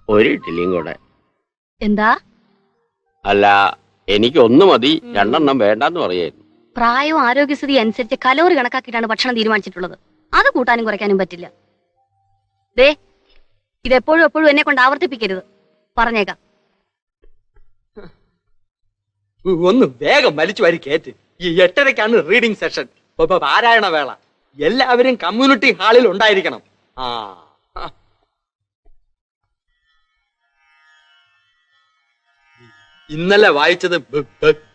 ഒരു ഇഡ്ഡലിയും കൂടെ. എന്താ? അല്ല, എനിക്ക് ഒന്ന് മതി, 2 എണ്ണം വേണ്ടെന്ന് പറയായിരുന്നു. പ്രായവും ആരോഗ്യസ്ഥിതി അനുസരിച്ച് കലോറി കണക്കാക്കിയിട്ടാണ് ഭക്ഷണം തീരുമാനിച്ചിട്ടുള്ളത്. അത് കൂട്ടാനും കുറയ്ക്കാനും പറ്റില്ല. ദേ, ഇതെപ്പോഴും എപ്പോഴും എന്നെ കൊണ്ട് ആവർത്തിപ്പിക്കരുത്, പറഞ്ഞേക്കാം. ഒന്ന് വേഗം വലിച്ചു വാരി കേറ്റ്. ഈ 8:30-ക്കാണ് റീഡിംഗ് സെഷൻ, പാരായണ വേള. എല്ലാവരും കമ്മ്യൂണിറ്റി ഹാളിൽ ഉണ്ടായിരിക്കണം. ഇന്നലെ വായിച്ചത്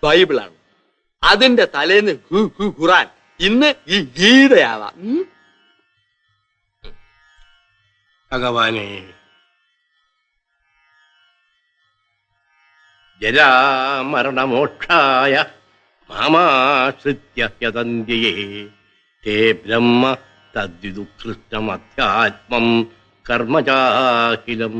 ബൈബിളാണ്. അതിന്റെ തലേന്ന് ഖുറാൻ. ഇന്ന് ഈ ഗീതയാവാം. ഭഗവാനെ, ജരാമരണമോക്ഷായ മാമാശ്രിത്യ യതന്ത്യേ തേ ബ്രഹ്മ തദ്വിദുത്കൃഷ്ടമധ്യാത്മം കർമ്മചാഖിലം.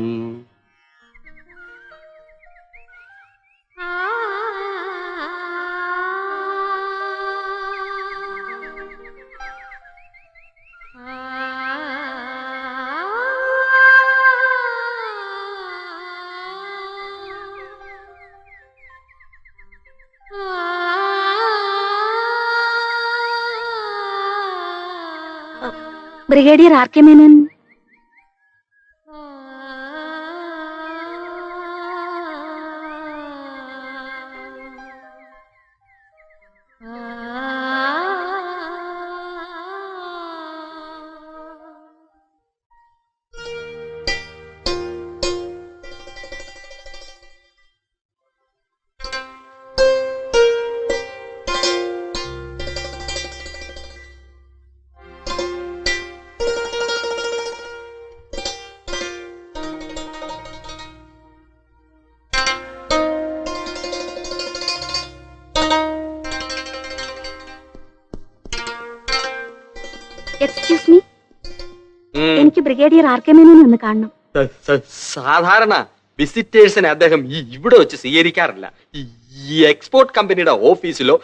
Brigadier R K Menon. Excuse me, എനിക്ക് ബ്രിഗേഡിയർ ആർ കെ മേനോനെ ഒന്ന് കാണണം. സാധാരണ വിസിറ്റേഴ്സിനെ അദ്ദേഹം ഇവിടെ വെച്ച് സ്വീകരിക്കാറില്ല. ഈ എക്സ്പോർട്ട് കമ്പനിയുടെ ഓഫീസിലോ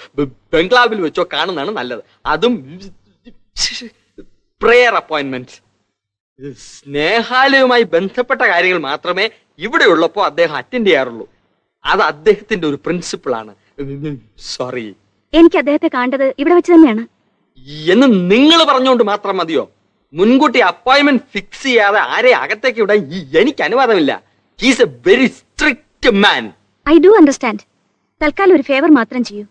ബംഗ്ലാവിൽ വെച്ചോ കാണുന്നതാണ് നല്ലത്. അതും പ്രെയർ അപ്പോയിന്റ്മെന്റ്. സ്നേഹാലയവുമായി ബന്ധപ്പെട്ട കാര്യങ്ങൾ മാത്രമേ ഇവിടെ ഉള്ളപ്പോ അദ്ദേഹം അറ്റൻഡ് ചെയ്യാറുള്ളൂ. അത് അദ്ദേഹത്തിന്റെ ഒരു പ്രിൻസിപ്പിൾ ആണ്. സോറി. എനിക്ക് അദ്ദേഹത്തെ കാണേണ്ടത് ഇവിടെ വെച്ച് തന്നെയാണ് എന്ന് നിങ്ങൾ പറഞ്ഞുകൊണ്ട് മാത്രം മതിയോ? മുൻകൂട്ടി അപ്പോയിന്റ്മെന്റ് ഫിക്സ് ചെയ്യാതെ ആരെ അകത്തേക്ക് വിടാൻ എനിക്ക് അനുവാദമില്ല. He's A very strict man. I do understand. തൽക്കാലം ഒരു ഫേവർ മാത്രം ചെയ്യൂ.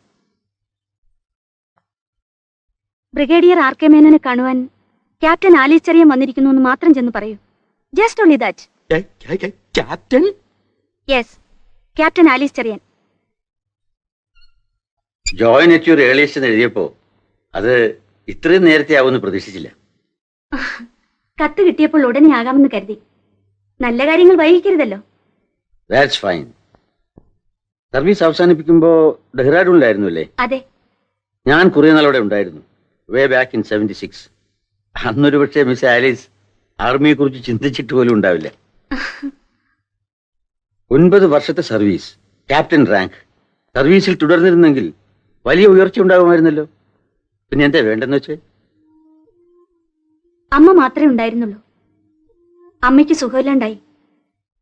ബ്രിഗേഡിയർ ആർ കെ മേനോനെ കാണുവാൻ ക്യാപ്റ്റൻ ആലീസ് ചെറിയൻ വന്നിരിക്കുന്നു എന്ന് മാത്രം ചെന്ന് പറയൂ. Just only that. Captain? Yes, captain Alice Cherian. Join at your earliest എന്ന് എഴുതിയപ്പോ അത് ഇത്രയും നേരത്തെ ആവുമെന്ന് പ്രതീക്ഷിച്ചില്ല. കത്ത് കിട്ടിയപ്പോൾ ഉടനെ ആകാമെന്ന് കരുതി. നല്ല കാര്യങ്ങൾ വൈകിക്കരുതല്ലോ. That's fine. സർവീസ് അവസാനിപ്പിക്കുമ്പോ ഡെഹ്റാഡൂണിലായിരുന്നു അല്ലേ? അതെ. ഞാൻ കുറെ നാളോടെ ഉണ്ടായിരുന്നു, വേ ബാക്ക് ഇൻ 76. അന്നൊരു പക്ഷേ മിസ് ആലീസ് ആർമിയെ കുറിച്ച് ചിന്തിച്ചിട്ട് പോലും ഉണ്ടാവില്ല. 9 വർഷത്തെ സർവീസ്, ക്യാപ്റ്റൻ റാങ്ക്. സർവീസിൽ തുടർന്നിരുന്നെങ്കിൽ വലിയ ഉയർച്ച ഉണ്ടാകുമായിരുന്നല്ലോ. പിന്നെ എന്താ വേണ്ടെന്ന് വെച്ചേ? അമ്മ മാത്രമേ ഉണ്ടായിരുന്നുള്ളൂ. അമ്മയ്ക്ക് സുഖമില്ലാണ്ടായി.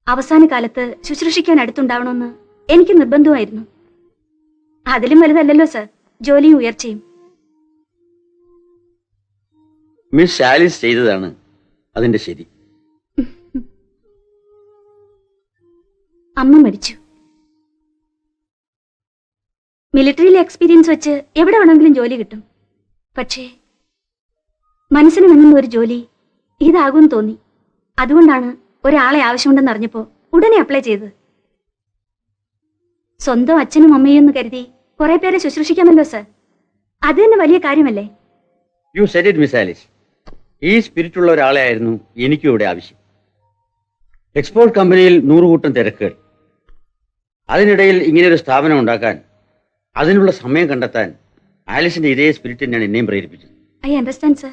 അവസാന കാലത്ത് ശുശ്രൂഷിക്കാൻ അടുത്തുണ്ടാവണമെന്ന് എനിക്ക് നിർബന്ധമായിരുന്നു. അതിലും വലുതല്ലല്ലോ സർ ജോലിയും ഉയർച്ചയും. മിസ് ആലീസ് ചെയ്തതാണ് അതിന്റെ ശരി. അമ്മ മരിച്ചു. മിലിറ്ററിയിലെ എക്സ്പീരിയൻസ് വെച്ച് എവിടെ വേണമെങ്കിലും ജോലി കിട്ടും. പക്ഷേ മനസ്സിന് വേണ്ടുന്ന ഒരു ജോലി ഇതാകുമെന്ന് തോന്നി. അതുകൊണ്ടാണ് ഒരാളെ ആവശ്യമുണ്ടെന്ന് അറിഞ്ഞപ്പോ ഉടനെ അപ്ലൈ ചെയ്തത്. സ്വന്തം അച്ഛനും അമ്മയും എന്ന് കരുതി കുറെ പേരെ ശുശ്രൂഷിക്കാമല്ലോ സർ. അത് തന്നെ വലിയ കാര്യമല്ലേ? You said it miss Alice. ഈ സ്പിരിറ്റുള്ള ഒരാളെ ആയിരുന്നു എനിക്കും ഇവിടെ ആവശ്യം. എക്സ്പോർട്ട് കമ്പനിയിൽ 100 കൂട്ടം തിരക്കുകൾ. അതിനിടയിൽ ഇങ്ങനെയൊരു സ്ഥാപനം ഉണ്ടാക്കാൻ, അതിനുള്ള സമയം കണ്ടെത്താൻ ആലീസിന്റെ ഇതേ സ്പിരിറ്റ് തന്നെയാണ് എന്നെയും പ്രേരിപ്പിച്ചത്. I understand sir.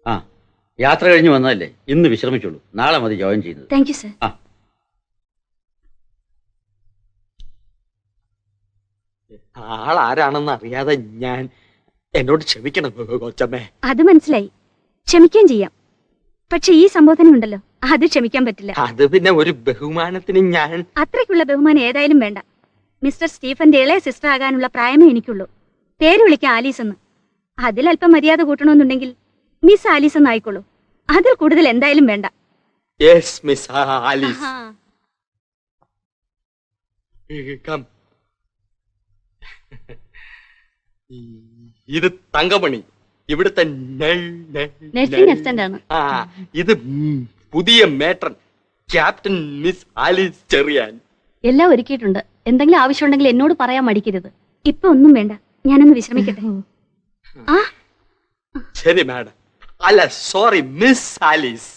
ആ, യാത്ര കഴിഞ്ഞ് വന്നതല്ലേ, ഇന്ന് വിശ്രമിച്ചോളൂ. നാളെ മതി ജോയിൻ ചെയ്യുന്നത്. Thank you sir. ആ, ആളാരാണെന്ന് അറിയാതെ ഞാൻ, എന്നോട് ക്ഷമിക്കണം കൊച്ചമ്മേ. അത് മനസ്സിലായി. ക്ഷമിക്കുകയും ചെയ്യാം. പക്ഷെ ഈ സംബോധന ഉണ്ടല്ലോ, അത് ക്ഷമിക്കാൻ പറ്റില്ല. അത് പിന്നെ ഒരു ബഹുമാനത്തിന് ഞാൻ അത്രയ്ക്കുള്ള ബഹുമാനം ഏതായാലും വേണ്ട. മിസ്റ്റർ സ്റ്റീഫന്റെ ഇളയ സിസ്റ്റർ ആകാനുള്ള പ്രായമേ എനിക്കുള്ളൂ. പേര് വിളിക്കാം ആലീസ് എന്ന്. അതിലല്പം മര്യാദ കൂട്ടണമെന്നുണ്ടെങ്കിൽ മിസ് ആലീസ് എന്ന് ആയിക്കോളൂ. അതിൽ കൂടുതൽ എന്തായാലും വേണ്ട. Yes miss Alice. ആഹാ. Come. ഇത് തങ്കമണി, ഇവിടുത്തെ നഴ്സിംഗ് അസിസ്റ്റന്റ് ആണ്. ആ ഇത് പുതിയ matron captain miss Alice Cherian. എല്ലാം ഒരുക്കിയിട്ടുണ്ട്. എന്തെങ്കിലും ആവശ്യമുണ്ടെങ്കിൽ എന്നോട് പറയാൻ മടിക്കരുത്. ഇപ്പൊ ഒന്നും വേണ്ട, ഞാനൊന്ന് വിശ്രമിക്കട്ടെ. ആ ശരി മാഡം. അല്ല സോറി മിസ് ആലീസ്.